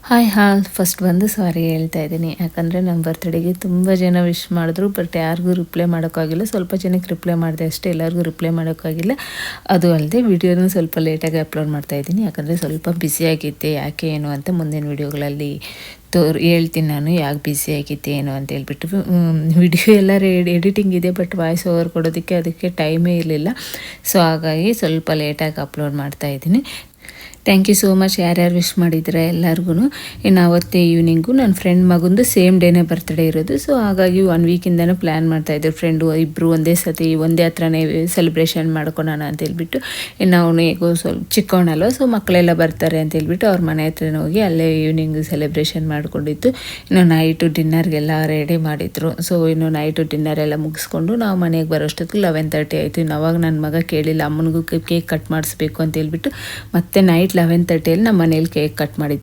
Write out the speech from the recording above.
Hi ಹಾಲ್ first ಬಂದು ಸಾರಿ ಹೇಳ್ತಾ ಇದ್ದೀನಿ. ಯಾಕಂದರೆ ನನ್ನ ಬರ್ತ್ಡೇಗೆ ತುಂಬ ಜನ ವಿಶ್ ಮಾಡಿದ್ರು, ಬಟ್ ಯಾರಿಗೂ ರಿಪ್ಲೈ ಮಾಡೋಕ್ಕಾಗಿಲ್ಲ. ಸ್ವಲ್ಪ ಜನಕ್ಕೆ ರಿಪ್ಲೈ ಮಾಡಿದೆ ಅಷ್ಟೇ, ಎಲ್ಲರಿಗೂ ರಿಪ್ಲೈ ಮಾಡೋಕ್ಕಾಗಿಲ್ಲ. ಅದು ಅಲ್ಲದೆ ವಿಡಿಯೋನ ಸ್ವಲ್ಪ ಲೇಟಾಗಿ ಅಪ್ಲೋಡ್ ಮಾಡ್ತಾಯಿದ್ದೀನಿ, ಯಾಕಂದರೆ ಸ್ವಲ್ಪ ಬ್ಯುಸಿಯಾಗಿದ್ದೆ. ಯಾಕೆ ಏನು ಅಂತ ಮುಂದಿನ ವಿಡಿಯೋಗಳಲ್ಲಿ ಹೇಳ್ತೀನಿ ನಾನು, ಯಾಕೆ ಬ್ಯುಸಿಯಾಗಿದ್ದೆ ಏನು ಅಂತ ಹೇಳ್ಬಿಟ್ಟು. ವಿಡಿಯೋ ಎಲ್ಲ ಎಡಿಟಿಂಗ್ ಇದೆ, ಬಟ್ ವಾಯ್ಸ್ ಓವರ್ ಕೊಡೋದಕ್ಕೆ ಅದಕ್ಕೆ ಟೈಮೇ ಇರಲಿಲ್ಲ. ಸೊ ಹಾಗಾಗಿ ಸ್ವಲ್ಪ ಲೇಟಾಗಿ ಅಪ್ಲೋಡ್ ಮಾಡ್ತಾಯಿದ್ದೀನಿ. ಥ್ಯಾಂಕ್ ಯು ಸೋ ಮಚ್ ಯಾರ್ಯಾರು ವಿಶ್ ಮಾಡಿದ್ರೆ ಎಲ್ಲರಿಗೂ. ಇನ್ನು ಅವತ್ತೇ ಈವ್ನಿಂಗು ನನ್ನ ಫ್ರೆಂಡ್ ಮಗಂದು ಸೇಮ್ ಡೇನೇ ಬರ್ತ್ಡೇ ಇರೋದು. ಸೊ ಹಾಗಾಗಿ 1 ವೀಕಿಂದನೂ ಪ್ಲ್ಯಾನ್ ಮಾಡ್ತಾಯಿದ್ರು ಫ್ರೆಂಡು ಇಬ್ಬರು ಒಂದೇ ಸತಿ ಒಂದೇ ಹತ್ರನೇ ಸೆಲೆಬ್ರೇಷನ್ ಮಾಡ್ಕೊಳೋಣ ಅಂತೇಳ್ಬಿಟ್ಟು. ಇನ್ನು ಅವನು ಹೇಗೋ ಸ್ವಲ್ಪ ಚಿಕ್ಕವನಲ್ವ, ಸೊ ಮಕ್ಕಳೆಲ್ಲ ಬರ್ತಾರೆ ಅಂತೇಳ್ಬಿಟ್ಟು ಅವ್ರ ಮನೆ ಹತ್ರನೇ ಹೋಗಿ ಅಲ್ಲೇ ಈವ್ನಿಂಗ್ ಸೆಲೆಬ್ರೇಷನ್ ಮಾಡ್ಕೊಂಡಿದ್ದು. ಇನ್ನು ನೈಟು ಡಿನ್ನರ್ಗೆಲ್ಲ ರೆಡಿ ಮಾಡಿದರು. ಸೊ ಇನ್ನು ನೈಟು ಡಿನ್ನರ್ ಎಲ್ಲ ಮುಗಿಸ್ಕೊಂಡು ನಾವು ಮನೆಗೆ ಬರೋಷ್ಟೊತ್ತಿಗೆ 11:30 ಆಯಿತು. ಇನ್ನು ಅವಾಗ ನನ್ನ ಮಗ ಕೇಳಿಲ್ಲ, ಅಮ್ಮನಿಗೂ ಕೇಕ್ ಕಟ್ ಮಾಡಿಸ್ಬೇಕು ಅಂತೇಳ್ಬಿಟ್ಟು ಮತ್ತೆ ನೈಟ್ 11:30 ನಮ್ಮ ಮನೇಲಿ ಕೇಕ್ ಕಟ್ ಮಾಡಿದ್ದು.